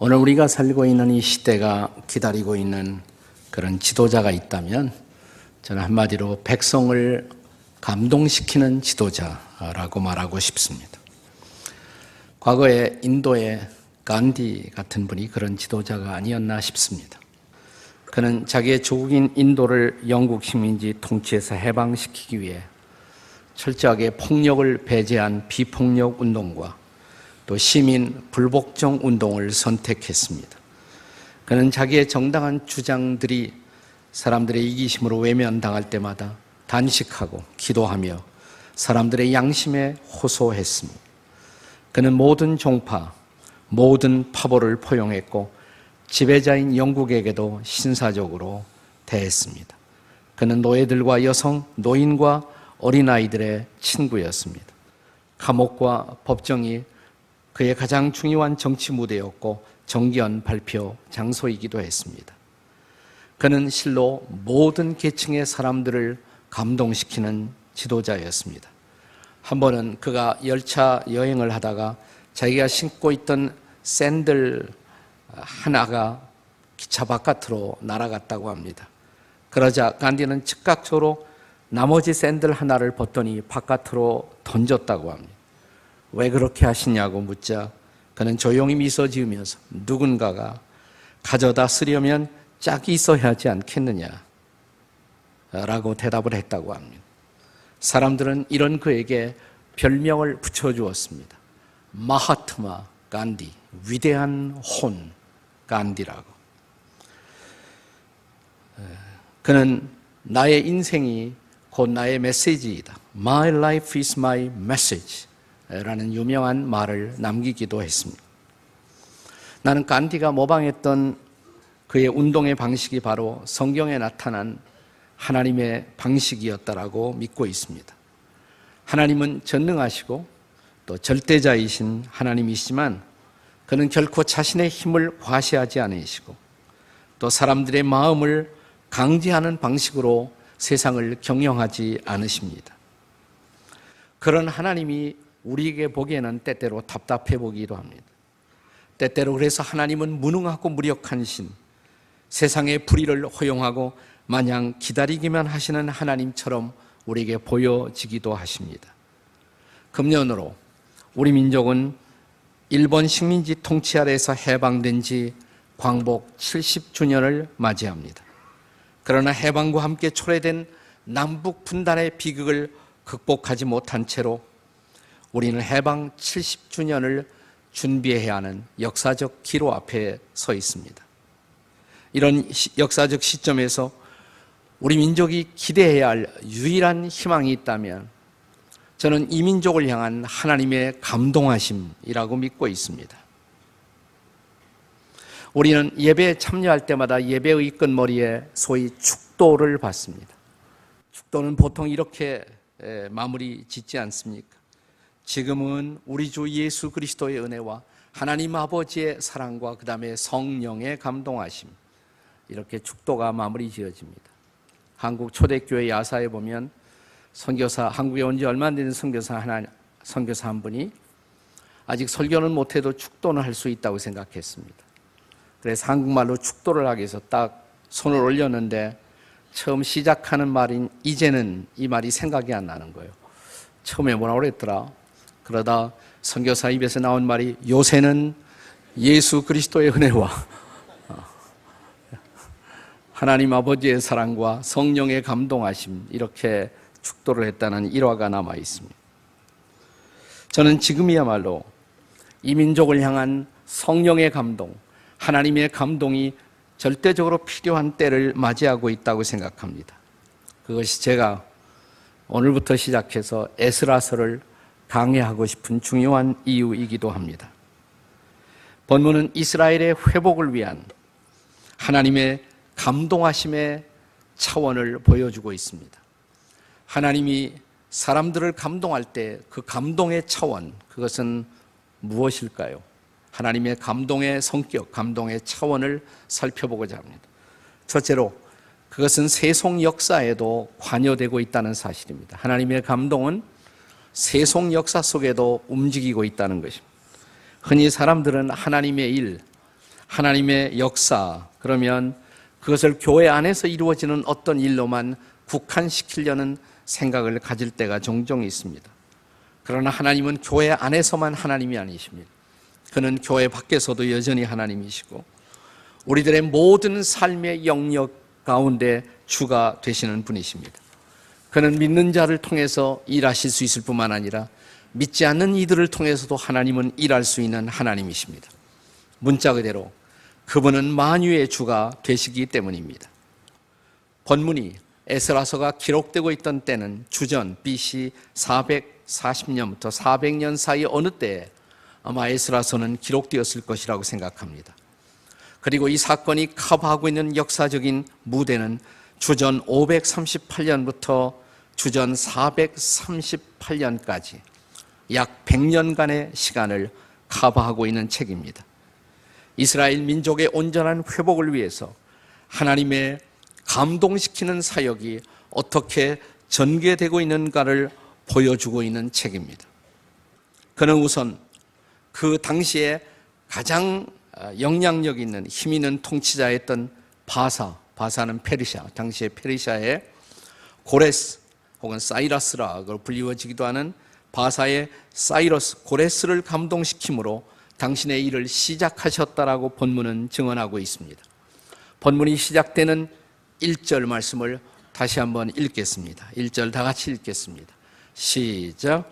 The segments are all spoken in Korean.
오늘 우리가 살고 있는 이 시대가 기다리고 있는 그런 지도자가 있다면 저는 한마디로 백성을 감동시키는 지도자라고 말하고 싶습니다. 과거에 인도의 간디 같은 분이 그런 지도자가 아니었나 싶습니다. 그는 자기의 조국인 인도를 영국 식민지 통치에서 해방시키기 위해 철저하게 폭력을 배제한 비폭력 운동과 또 시민 불복종 운동을 선택했습니다. 그는 자기의 정당한 주장들이 사람들의 이기심으로 외면당할 때마다 단식하고 기도하며 사람들의 양심에 호소했습니다. 그는 모든 종파, 모든 파벌을 포용했고 지배자인 영국에게도 신사적으로 대했습니다. 그는 노예들과 여성, 노인과 어린아이들의 친구였습니다. 감옥과 법정이 그의 가장 중요한 정치 무대였고 정기연 발표 장소이기도 했습니다. 그는 실로 모든 계층의 사람들을 감동시키는 지도자였습니다. 한 번은 그가 열차 여행을 하다가 자기가 신고 있던 샌들 하나가 기차 바깥으로 날아갔다고 합니다. 그러자 간디는 즉각적으로 나머지 샌들 하나를 벗더니 바깥으로 던졌다고 합니다. 왜 그렇게 하시냐고 묻자 그는 조용히 미소 지으면서 누군가가 가져다 쓰려면 짝이 있어야 하지 않겠느냐 라고 대답을 했다고 합니다. 사람들은 이런 그에게 별명을 붙여주었습니다. 마하트마 간디, 위대한 혼 간디라고. 그는 나의 인생이 곧 나의 메시지이다. My life is my message 라는 유명한 말을 남기기도 했습니다. 나는 간디가 모방했던 그의 운동의 방식이 바로 성경에 나타난 하나님의 방식이었다라고 믿고 있습니다. 하나님은 전능하시고 또 절대자이신 하나님이시지만 그는 결코 자신의 힘을 과시하지 않으시고 또 사람들의 마음을 강제하는 방식으로 세상을 경영하지 않으십니다. 그런 하나님이 우리에게 보기에는 때때로 답답해 보기도 합니다. 때때로 그래서 하나님은 무능하고 무력한 신, 세상의 불의를 허용하고 마냥 기다리기만 하시는 하나님처럼 우리에게 보여지기도 하십니다. 금년으로 우리 민족은 일본 식민지 통치 아래에서 해방된 지 광복 70주년을 맞이합니다. 그러나 해방과 함께 초래된 남북 분단의 비극을 극복하지 못한 채로 우리는 해방 70주년을 준비해야 하는 역사적 기로 앞에 서 있습니다. 이런 역사적 시점에서 우리 민족이 기대해야 할 유일한 희망이 있다면 저는 이 민족을 향한 하나님의 감동하심이라고 믿고 있습니다. 우리는 예배에 참여할 때마다 예배의 끝머리에 소위 축도를 받습니다. 축도는 보통 이렇게 마무리 짓지 않습니까? 지금은 우리 주 예수 그리스도의 은혜와 하나님 아버지의 사랑과 그 다음에 성령의 감동하심, 이렇게 축도가 마무리 지어집니다. 한국 초대교회 야사에 보면 선교사, 한국에 온 지 얼마 안 되는 선교사 한 분이 아직 설교는 못해도 축도는 할 수 있다고 생각했습니다. 그래서 한국말로 축도를 하기 위해서 딱 손을 올렸는데 처음 시작하는 말인 이제는 이 말이 생각이 안 나는 거예요. 처음에 뭐라고 그랬더라? 그러다 선교사 입에서 나온 말이 요새는 예수 그리스도의 은혜와 하나님 아버지의 사랑과 성령의 감동하심, 이렇게 축도를 했다는 일화가 남아 있습니다. 저는 지금이야말로 이 민족을 향한 성령의 감동, 하나님의 감동이 절대적으로 필요한 때를 맞이하고 있다고 생각합니다. 그것이 제가 오늘부터 시작해서 에스라서를 강해하고 싶은 중요한 이유이기도 합니다. 본문은 이스라엘의 회복을 위한 하나님의 감동하심의 차원을 보여주고 있습니다. 하나님이 사람들을 감동할 때 그 감동의 차원, 그것은 무엇일까요? 하나님의 감동의 성격, 감동의 차원을 살펴보고자 합니다. 첫째로 그것은 세속 역사에도 관여되고 있다는 사실입니다. 하나님의 감동은 세속 역사 속에도 움직이고 있다는 것입니다. 흔히 사람들은 하나님의 일, 하나님의 역사, 그러면 그것을 교회 안에서 이루어지는 어떤 일로만 국한시키려는 생각을 가질 때가 종종 있습니다. 그러나 하나님은 교회 안에서만 하나님이 아니십니다. 그는 교회 밖에서도 여전히 하나님이시고 우리들의 모든 삶의 영역 가운데 주가 되시는 분이십니다. 그는 믿는 자를 통해서 일하실 수 있을 뿐만 아니라 믿지 않는 이들을 통해서도 하나님은 일할 수 있는 하나님이십니다. 문자 그대로 그분은 만유의 주가 되시기 때문입니다. 본문이 에스라서가 기록되고 있던 때는 주전 BC 440년부터 400년 사이 어느 때에 아마 에스라서는 기록되었을 것이라고 생각합니다. 그리고 이 사건이 커버하고 있는 역사적인 무대는 주전 538년부터 주전 438년까지 약 100년간의 시간을 커버하고 있는 책입니다. 이스라엘 민족의 온전한 회복을 위해서 하나님의 감동시키는 사역이 어떻게 전개되고 있는가를 보여주고 있는 책입니다. 그는 우선 그 당시에 가장 영향력 있는 힘 있는 통치자였던 바사는 페르시아, 당시의 페르시아의 고레스 혹은 사이러스라고 불리워지기도 하는 바사의 사이러스, 고레스를 감동시킴으로 당신의 일을 시작하셨다라고 본문은 증언하고 있습니다. 본문이 시작되는 1절 말씀을 다시 한번 읽겠습니다. 1절 다 같이 읽겠습니다. 시작.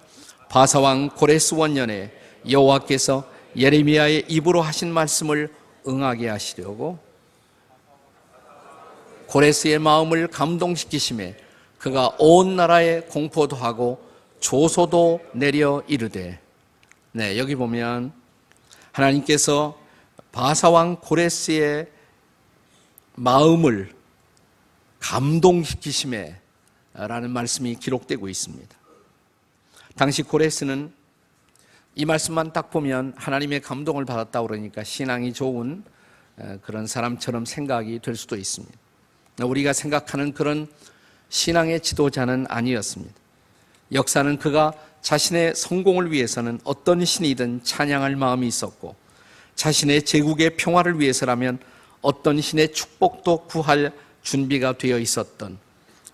바사왕 고레스 원년에 여호와께서 예레미야의 입으로 하신 말씀을 응하게 하시려고 고레스의 마음을 감동시키심에 그가 온 나라에 공포도 하고 조소도 내려 이르되. 네, 여기 보면 하나님께서 바사왕 고레스의 마음을 감동시키심에 라는 말씀이 기록되고 있습니다. 당시 고레스는 이 말씀만 딱 보면 하나님의 감동을 받았다고 그러니까 신앙이 좋은 그런 사람처럼 생각이 될 수도 있습니다. 우리가 생각하는 그런 신앙의 지도자는 아니었습니다. 역사는 그가 자신의 성공을 위해서는 어떤 신이든 찬양할 마음이 있었고 자신의 제국의 평화를 위해서라면 어떤 신의 축복도 구할 준비가 되어 있었던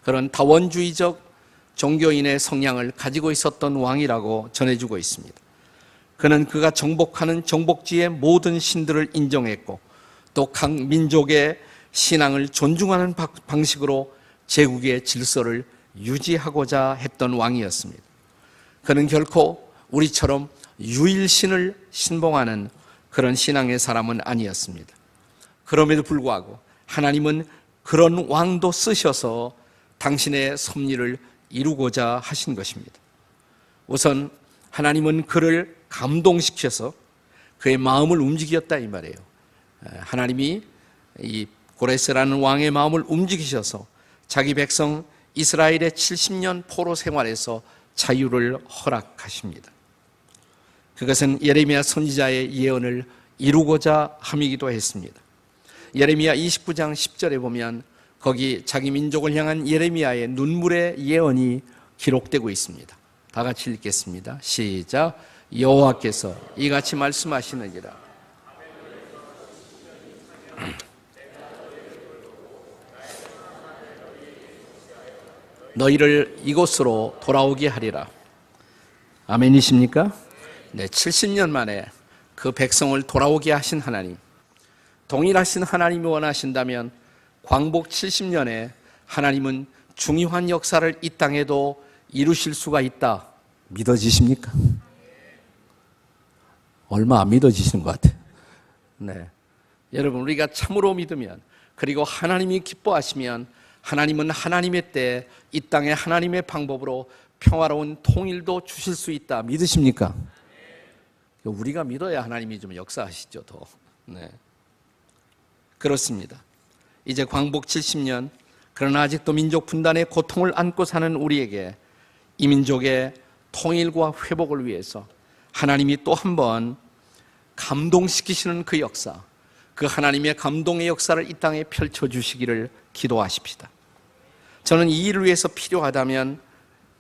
그런 다원주의적 종교인의 성향을 가지고 있었던 왕이라고 전해주고 있습니다. 그는 그가 정복하는 정복지의 모든 신들을 인정했고 또 각 민족의 신앙을 존중하는 방식으로 제국의 질서를 유지하고자 했던 왕이었습니다. 그는 결코 우리처럼 유일신을 신봉하는 그런 신앙의 사람은 아니었습니다. 그럼에도 불구하고 하나님은 그런 왕도 쓰셔서 당신의 섭리를 이루고자 하신 것입니다. 우선 하나님은 그를 감동시켜서 그의 마음을 움직였다 이 말이에요. 하나님이 이 고레스라는 왕의 마음을 움직이셔서 자기 백성 이스라엘의 70년 포로 생활에서 자유를 허락하십니다. 그것은 예레미야 선지자의 예언을 이루고자 함이기도 했습니다. 예레미야 29장 10절에 보면 거기 자기 민족을 향한 예레미야의 눈물의 예언이 기록되고 있습니다. 다 같이 읽겠습니다. 시작. 여호와께서 이같이 말씀하시느니라. 너희를 이곳으로 돌아오게 하리라. 아멘이십니까? 네, 70년 만에 그 백성을 돌아오게 하신 하나님, 동일하신 하나님이 원하신다면 광복 70년에 하나님은 중요한 역사를 이 땅에도 이루실 수가 있다. 믿어지십니까? 얼마 안 믿어지시는 것 같아요. 네. 여러분, 우리가 참으로 믿으면, 그리고 하나님이 기뻐하시면 하나님은 하나님의 때 이 땅에 하나님의 방법으로 평화로운 통일도 주실 수 있다. 믿으십니까? 우리가 믿어야 하나님이 좀 역사하시죠, 더. 네. 그렇습니다. 이제 광복 70년, 그러나 아직도 민족 분단의 고통을 안고 사는 우리에게 이 민족의 통일과 회복을 위해서 하나님이 또 한 번 감동시키시는 그 역사, 그 하나님의 감동의 역사를 이 땅에 펼쳐주시기를 기도하십시다. 저는 이 일을 위해서 필요하다면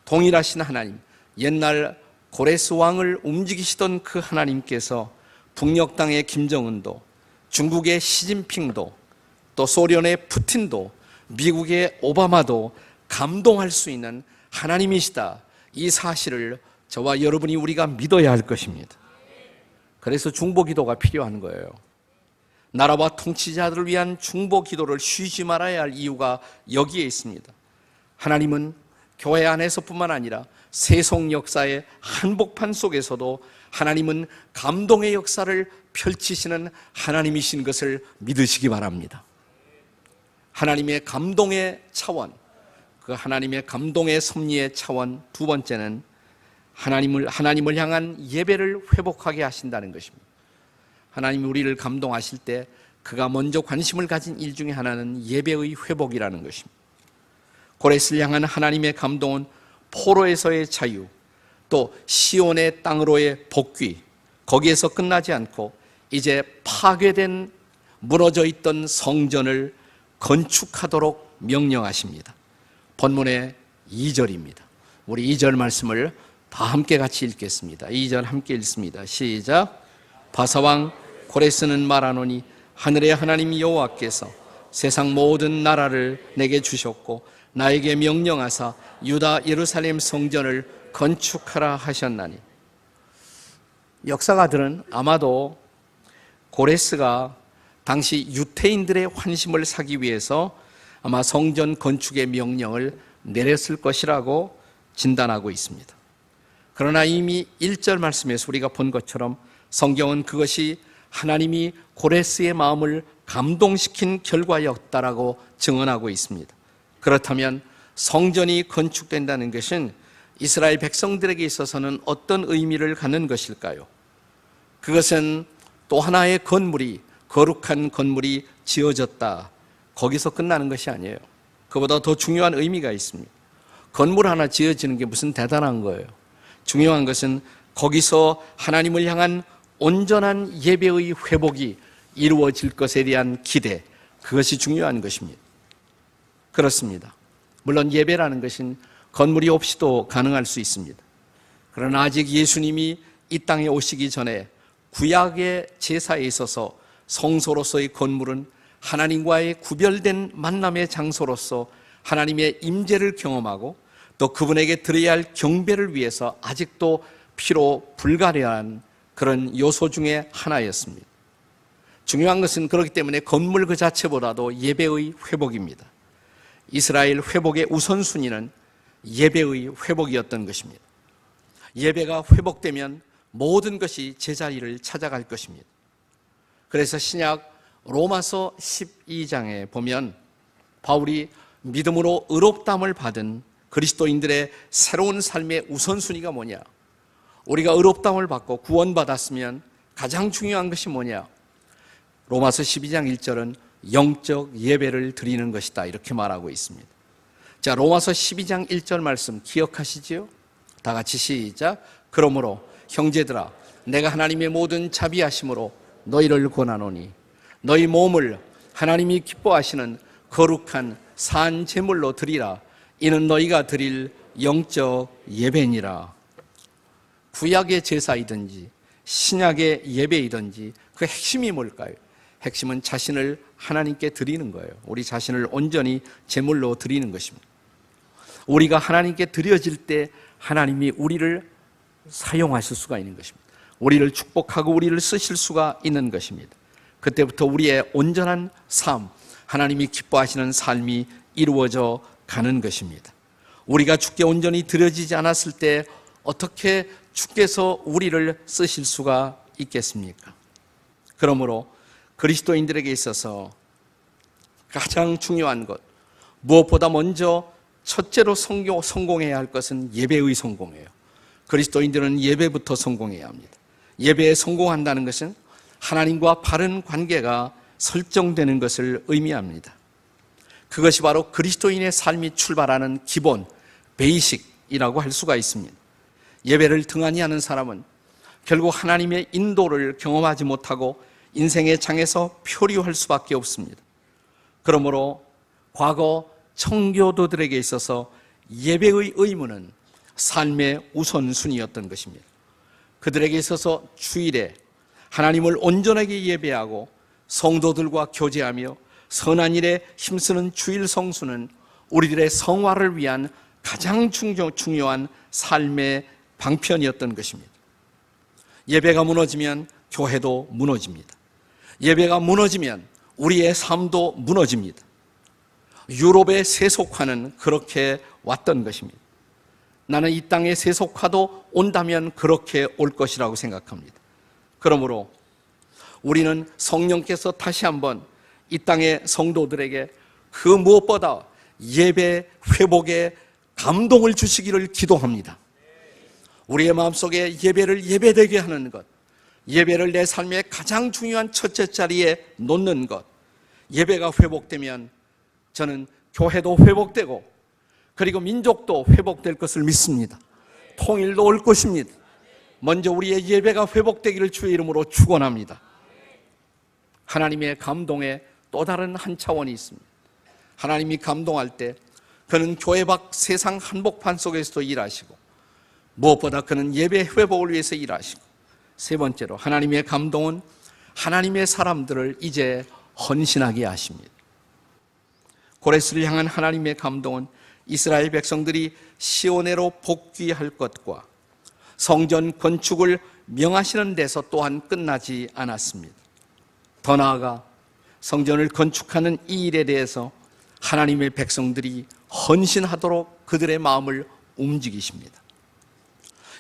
동일하신 하나님, 옛날 고레스 왕을 움직이시던 그 하나님께서 북녘 땅의 김정은도, 중국의 시진핑도, 또 소련의 푸틴도, 미국의 오바마도 감동할 수 있는 하나님이시다, 이 사실을 저와 여러분이 우리가 믿어야 할 것입니다. 그래서 중보기도가 필요한 거예요. 나라와 통치자들을 위한 중보기도를 쉬지 말아야 할 이유가 여기에 있습니다. 하나님은 교회 안에서뿐만 아니라 세속 역사의 한복판 속에서도 하나님은 감동의 역사를 펼치시는 하나님이신 것을 믿으시기 바랍니다. 하나님의 감동의 차원, 그 하나님의 감동의 섭리의 차원 두 번째는 하나님을 향한 예배를 회복하게 하신다는 것입니다. 하나님이 우리를 감동하실 때 그가 먼저 관심을 가진 일 중에 하나는 예배의 회복이라는 것입니다. 고레스를 향한 하나님의 감동은 포로에서의 자유, 또 시온의 땅으로의 복귀, 거기에서 끝나지 않고 이제 파괴된, 무너져 있던 성전을 건축하도록 명령하십니다. 본문의 2절입니다. 우리 2절 말씀을 다 함께 같이 읽겠습니다. 2절 함께 읽습니다. 시작. 바사왕 고레스는 말하노니 하늘의 하나님 여호와께서 세상 모든 나라를 내게 주셨고 나에게 명령하사 유다 예루살렘 성전을 건축하라 하셨나니. 역사가들은 아마도 고레스가 당시 유태인들의 환심을 사기 위해서 아마 성전 건축의 명령을 내렸을 것이라고 진단하고 있습니다. 그러나 이미 1절 말씀에서 우리가 본 것처럼 성경은 그것이 하나님이 고레스의 마음을 감동시킨 결과였다라고 증언하고 있습니다. 그렇다면 성전이 건축된다는 것은 이스라엘 백성들에게 있어서는 어떤 의미를 갖는 것일까요? 그것은 또 하나의 건물이, 거룩한 건물이 지어졌다, 거기서 끝나는 것이 아니에요. 그보다 더 중요한 의미가 있습니다. 건물 하나 지어지는 게 무슨 대단한 거예요. 중요한 것은 거기서 하나님을 향한 온전한 예배의 회복이 이루어질 것에 대한 기대, 그것이 중요한 것입니다. 그렇습니다. 물론 예배라는 것은 건물이 없이도 가능할 수 있습니다. 그러나 아직 예수님이 이 땅에 오시기 전에 구약의 제사에 있어서 성소로서의 건물은 하나님과의 구별된 만남의 장소로서 하나님의 임재를 경험하고 또 그분에게 드려야 할 경배를 위해서 아직도 피로 불가려한 그런 요소 중에 하나였습니다. 중요한 것은 그렇기 때문에 건물 그 자체보다도 예배의 회복입니다. 이스라엘 회복의 우선순위는 예배의 회복이었던 것입니다. 예배가 회복되면 모든 것이 제자리를 찾아갈 것입니다. 그래서 신약 로마서 12장에 보면 바울이 믿음으로 의롭다함을 받은 그리스도인들의 새로운 삶의 우선순위가 뭐냐? 우리가 의롭다함을 받고 구원받았으면 가장 중요한 것이 뭐냐? 로마서 12장 1절은 영적 예배를 드리는 것이다, 이렇게 말하고 있습니다. 자, 로마서 12장 1절 말씀 기억하시지요? 다 같이 시작. 그러므로 형제들아, 내가 하나님의 모든 자비하심으로 너희를 권하노니 너희 몸을 하나님이 기뻐하시는 거룩한 산 제물로 드리라. 이는 너희가 드릴 영적 예배니라. 구약의 제사이든지 신약의 예배이든지 그 핵심이 뭘까요? 핵심은 자신을 하나님께 드리는 거예요. 우리 자신을 온전히 제물로 드리는 것입니다. 우리가 하나님께 드려질 때 하나님이 우리를 사용하실 수가 있는 것입니다. 우리를 축복하고 우리를 쓰실 수가 있는 것입니다. 그때부터 우리의 온전한 삶, 하나님이 기뻐하시는 삶이 이루어져 가는 것입니다. 우리가 주께 온전히 드려지지 않았을 때 어떻게 주께서 우리를 쓰실 수가 있겠습니까? 그러므로 그리스도인들에게 있어서 가장 중요한 것, 무엇보다 먼저 첫째로 성공해야 할 것은 예배의 성공이에요. 그리스도인들은 예배부터 성공해야 합니다. 예배에 성공한다는 것은 하나님과 바른 관계가 설정되는 것을 의미합니다. 그것이 바로 그리스도인의 삶이 출발하는 기본, 베이식이라고 할 수가 있습니다. 예배를 등한히 하는 사람은 결국 하나님의 인도를 경험하지 못하고 인생의 장에서 표류할 수밖에 없습니다. 그러므로 과거 청교도들에게 있어서 예배의 의무는 삶의 우선순위였던 것입니다. 그들에게 있어서 주일에 하나님을 온전하게 예배하고 성도들과 교제하며 선한 일에 힘쓰는 주일 성수는 우리들의 성화를 위한 가장 중요한 삶의 방편이었던 것입니다. 예배가 무너지면 교회도 무너집니다. 예배가 무너지면 우리의 삶도 무너집니다. 유럽의 세속화는 그렇게 왔던 것입니다. 나는 이 땅의 세속화도 온다면 그렇게 올 것이라고 생각합니다. 그러므로 우리는 성령께서 다시 한번 이 땅의 성도들에게 그 무엇보다 예배 회복에 감동을 주시기를 기도합니다. 우리의 마음속에 예배를 예배되게 하는 것, 예배를 내 삶의 가장 중요한 첫째 자리에 놓는 것, 예배가 회복되면 저는 교회도 회복되고 그리고 민족도 회복될 것을 믿습니다. 통일도 올 것입니다. 먼저 우리의 예배가 회복되기를 주의 이름으로 축원합니다. 하나님의 감동에 또 다른 한 차원이 있습니다. 하나님이 감동할 때 그는 교회 밖 세상 한복판 속에서도 일하시고 무엇보다 그는 예배 회복을 위해서 일하시고 세 번째로 하나님의 감동은 하나님의 사람들을 이제 헌신하게 하십니다. 고레스를 향한 하나님의 감동은 이스라엘 백성들이 시온회로 복귀할 것과 성전 건축을 명하시는 데서 또한 끝나지 않았습니다. 더 나아가 성전을 건축하는 이 일에 대해서 하나님의 백성들이 헌신하도록 그들의 마음을 움직이십니다.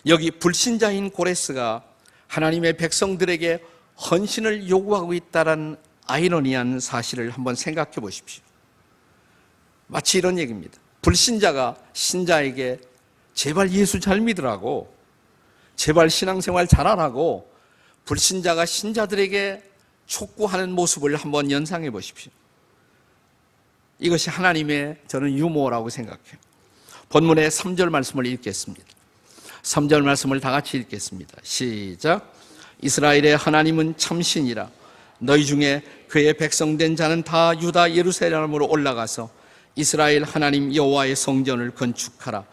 여기 불신자인 고레스가 하나님의 백성들에게 헌신을 요구하고 있다는 아이러니한 사실을 한번 생각해 보십시오. 마치 이런 얘기입니다. 불신자가 신자에게 제발 예수 잘 믿으라고, 제발 신앙생활 잘하라고 불신자가 신자들에게 촉구하는 모습을 한번 연상해 보십시오. 이것이 하나님의 저는 유머라고 생각해요. 본문의 3절 말씀을 읽겠습니다. 3절 말씀을 다 같이 읽겠습니다. 시작. 이스라엘의 하나님은 참신이라. 너희 중에 그의 백성된 자는 다 유다 예루살렘으로 올라가서 이스라엘 하나님 여호와의 성전을 건축하라.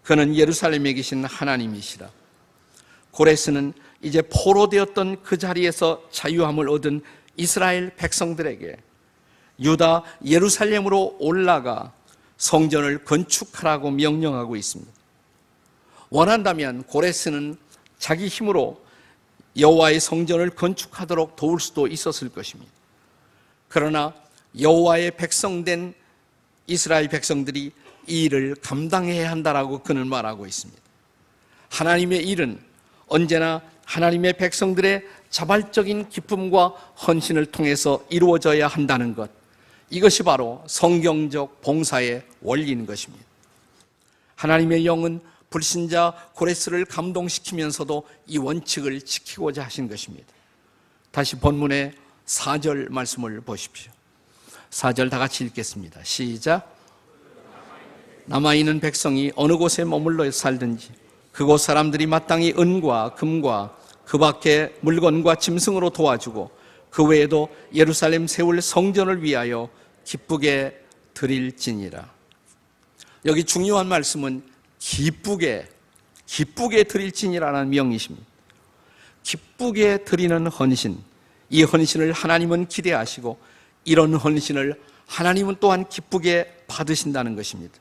그는 예루살렘에 계신 하나님이시라. 고레스는 이제 포로되었던 그 자리에서 자유함을 얻은 이스라엘 백성들에게 유다 예루살렘으로 올라가 성전을 건축하라고 명령하고 있습니다. 원한다면 고레스는 자기 힘으로 여호와의 성전을 건축하도록 도울 수도 있었을 것입니다. 그러나 여호와의 백성된 이스라엘 백성들이 이 일을 감당해야 한다라고 그는 말하고 있습니다. 하나님의 일은 언제나 하나님의 백성들의 자발적인 기쁨과 헌신을 통해서 이루어져야 한다는 것, 이것이 바로 성경적 봉사의 원리인 것입니다. 하나님의 영은 불신자 고레스를 감동시키면서도 이 원칙을 지키고자 하신 것입니다. 다시 본문의 4절 말씀을 보십시오. 4절 다 같이 읽겠습니다. 시작. 남아있는 백성이 어느 곳에 머물러 살든지 그곳 사람들이 마땅히 은과 금과 그 밖에 물건과 짐승으로 도와주고 그 외에도 예루살렘 세울 성전을 위하여 기쁘게 드릴지니라. 여기 중요한 말씀은 기쁘게 드릴지니라는 명이십니다. 기쁘게 드리는 헌신, 이 헌신을 하나님은 기대하시고 이런 헌신을 하나님은 또한 기쁘게 받으신다는 것입니다.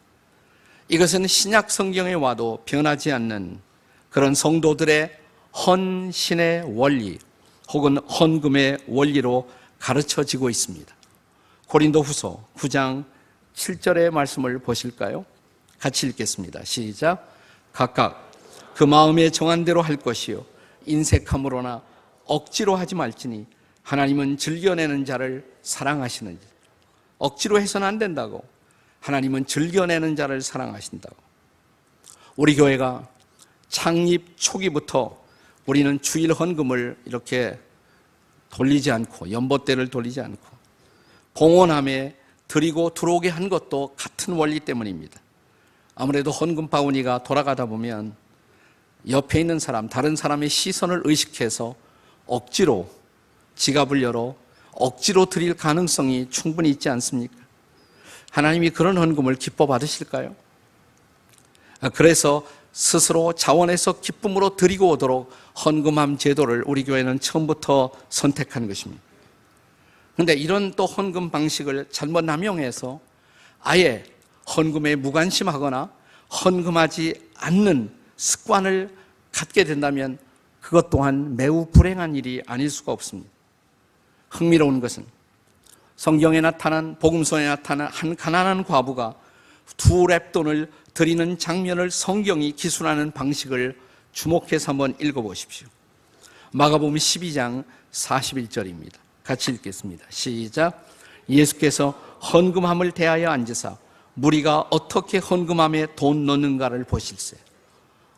이것은 신약 성경에 와도 변하지 않는 그런 성도들의 헌신의 원리 혹은 헌금의 원리로 가르쳐지고 있습니다. 고린도후서 9장 7절의 말씀을 보실까요? 같이 읽겠습니다. 시작. 각각 그 마음에 정한 대로 할 것이요 인색함으로나 억지로 하지 말지니 하나님은 즐겨내는 자를 사랑하시는지. 억지로 해서는 안 된다고. 하나님은 즐겨내는 자를 사랑하신다고. 우리 교회가 창립 초기부터 우리는 주일 헌금을 이렇게 돌리지 않고 연보대를 돌리지 않고 공헌함에 드리고 들어오게 한 것도 같은 원리 때문입니다. 아무래도 헌금 바구니가 돌아가다 보면 옆에 있는 사람, 다른 사람의 시선을 의식해서 억지로 지갑을 열어 억지로 드릴 가능성이 충분히 있지 않습니까? 하나님이 그런 헌금을 기뻐 받으실까요? 그래서 스스로 자원해서 기쁨으로 드리고 오도록 헌금함 제도를 우리 교회는 처음부터 선택한 것입니다. 그런데 이런 또 헌금 방식을 잘못 남용해서 아예 헌금에 무관심하거나 헌금하지 않는 습관을 갖게 된다면 그것 또한 매우 불행한 일이 아닐 수가 없습니다. 흥미로운 것은 성경에 나타난, 복음서에 나타난 한 가난한 과부가 2렙돈을 드리는 장면을 성경이 기술하는 방식을 주목해서 한번 읽어보십시오. 마가복음 12장 41절입니다. 같이 읽겠습니다. 시작. 예수께서 헌금함을 대하여 앉으사 무리가 어떻게 헌금함에 돈 넣는가를 보실세.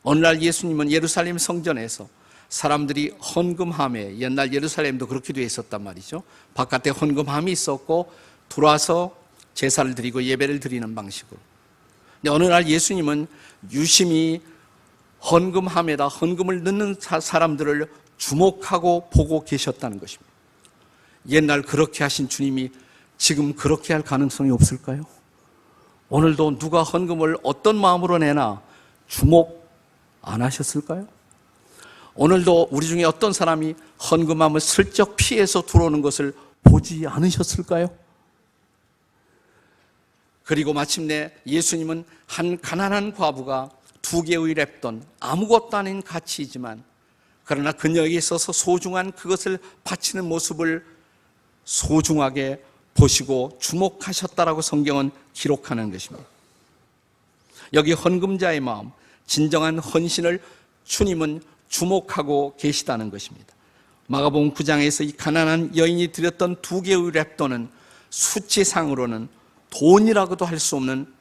어느 날 예수님은 예루살렘 성전에서 사람들이 헌금함에, 옛날 예루살렘도 그렇게 되어 있었단 말이죠. 바깥에 헌금함이 있었고 들어와서 제사를 드리고 예배를 드리는 방식으로. 근데 어느 날 예수님은 유심히 헌금함에다 헌금을 넣는 사람들을 주목하고 보고 계셨다는 것입니다. 옛날 그렇게 하신 주님이 지금 그렇게 할 가능성이 없을까요? 오늘도 누가 헌금을 어떤 마음으로 내나 주목 안 하셨을까요? 오늘도 우리 중에 어떤 사람이 헌금함을 슬쩍 피해서 들어오는 것을 보지 않으셨을까요? 그리고 마침내 예수님은 한 가난한 과부가 2개의 렙돈, 아무것도 아닌 가치이지만 그러나 그녀에게 있어서 소중한 그것을 바치는 모습을 소중하게 보시고 주목하셨다라고 성경은 기록하는 것입니다. 여기 헌금자의 마음, 진정한 헌신을 주님은 주목하고 계시다는 것입니다. 마가복음 9장에서 이 가난한 여인이 드렸던 2개의 렙돈은 수치상으로는 돈이라고도 할 수 없는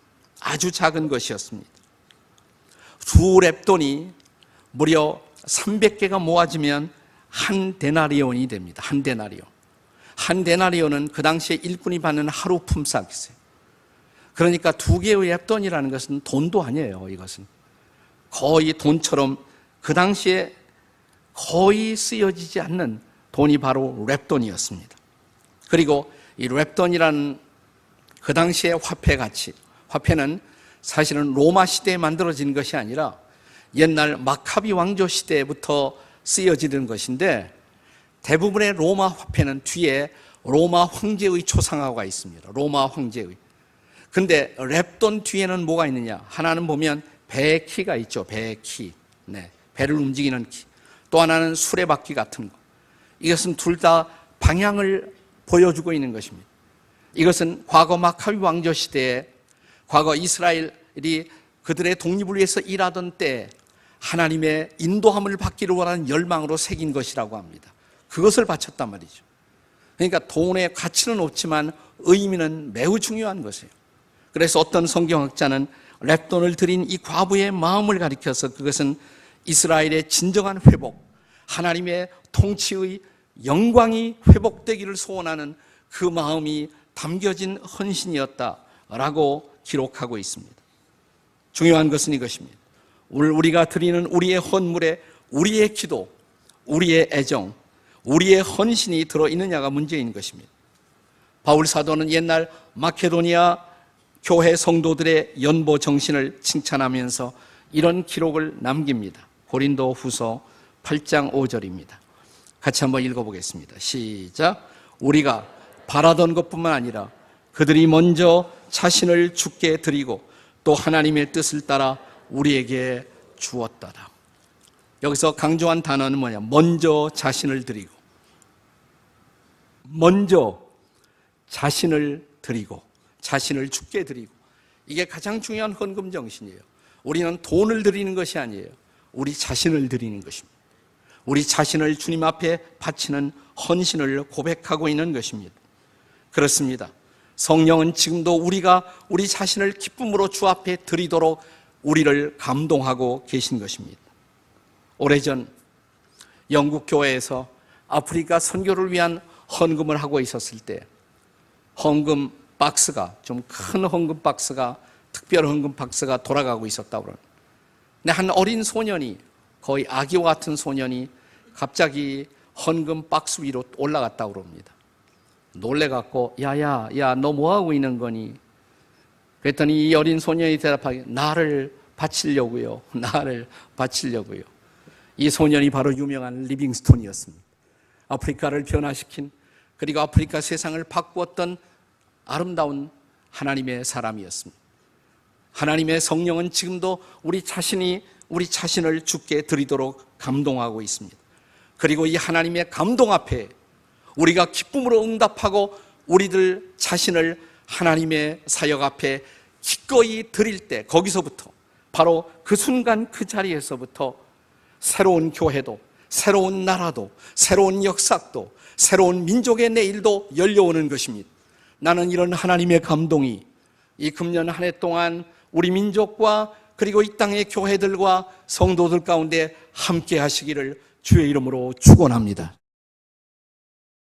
아주 작은 것이었습니다. 2렙돈이 무려 300개가 모아지면 한 데나리온이 됩니다. 한 데나리온. 한 데나리온은 그 당시에 일꾼이 받는 하루 품삯이세요. 그러니까 2개의 렙돈이라는 것은 돈도 아니에요. 이것은 거의 돈처럼 그 당시에 거의 쓰여지지 않는 돈이 바로 렙돈이었습니다. 그리고 이 렙돈이라는 그 당시의 화폐 가치, 화폐는 사실은 로마 시대에 만들어진 것이 아니라 옛날 마카비 왕조 시대부터 쓰여지는 것인데 대부분의 로마 화폐는 뒤에 로마 황제의 초상화가 있습니다. 로마 황제의. 근데 렙돈 뒤에는 뭐가 있느냐? 하나는 보면 배의 키가 있죠. 배의 키. 네. 배를 움직이는 키. 또 하나는 수레바퀴 같은 거. 이것은 둘 다 방향을 보여주고 있는 것입니다. 이것은 과거 마카비 왕조 시대에 과거 이스라엘이 그들의 독립을 위해서 일하던 때 하나님의 인도함을 받기를 원하는 열망으로 새긴 것이라고 합니다. 그것을 바쳤단 말이죠. 그러니까 돈의 가치는 없지만 의미는 매우 중요한 것이에요. 그래서 어떤 성경학자는 렙돈을 드린 이 과부의 마음을 가리켜서 그것은 이스라엘의 진정한 회복, 하나님의 통치의 영광이 회복되기를 소원하는 그 마음이 담겨진 헌신이었다라고 기록하고 있습니다. 중요한 것은 이것입니다. 오늘 우리가 드리는 우리의 헌물에 우리의 기도, 우리의 애정, 우리의 헌신이 들어있느냐가 문제인 것입니다. 바울 사도는 옛날 마케도니아 교회 성도들의 연보 정신을 칭찬하면서 이런 기록을 남깁니다. 고린도 후서 8장 5절입니다. 같이 한번 읽어보겠습니다. 시작. 우리가 바라던 것뿐만 아니라 그들이 먼저 자신을 주께 드리고 또 하나님의 뜻을 따라 우리에게 주었다라. 여기서 강조한 단어는 뭐냐? 먼저 자신을 드리고, 먼저 자신을 드리고, 자신을 주께 드리고. 이게 가장 중요한 헌금 정신이에요. 우리는 돈을 드리는 것이 아니에요. 우리 자신을 드리는 것입니다. 우리 자신을 주님 앞에 바치는 헌신을 고백하고 있는 것입니다. 그렇습니다. 성령은 지금도 우리가 우리 자신을 기쁨으로 주 앞에 드리도록 우리를 감동하고 계신 것입니다. 오래전 영국 교회에서 아프리카 선교를 위한 헌금을 하고 있었을 때 헌금 박스가, 좀 큰 헌금 박스가, 특별 헌금 박스가 돌아가고 있었다고 그러는. 근데 한 어린 소년이, 거의 아기와 같은 소년이 갑자기 헌금 박스 위로 올라갔다고 그럽니다. 놀래갖고 야 너 뭐하고 있는 거니? 그랬더니 이 어린 소년이 대답하기, 나를 바치려고요. 나를 바치려고요. 이 소년이 바로 유명한 리빙스톤이었습니다. 아프리카를 변화시킨 그리고 아프리카 세상을 바꾸었던 아름다운 하나님의 사람이었습니다. 하나님의 성령은 지금도 우리 자신을 주께 드리도록 감동하고 있습니다. 그리고 이 하나님의 감동 앞에 우리가 기쁨으로 응답하고 우리들 자신을 하나님의 사역 앞에 기꺼이 드릴 때, 거기서부터 바로 그 순간 그 자리에서부터 새로운 교회도, 새로운 나라도, 새로운 역사도, 새로운 민족의 내일도 열려오는 것입니다. 나는 이런 하나님의 감동이 이 금년 한 해 동안 우리 민족과 그리고 이 땅의 교회들과 성도들 가운데 함께 하시기를 주의 이름으로 축원합니다.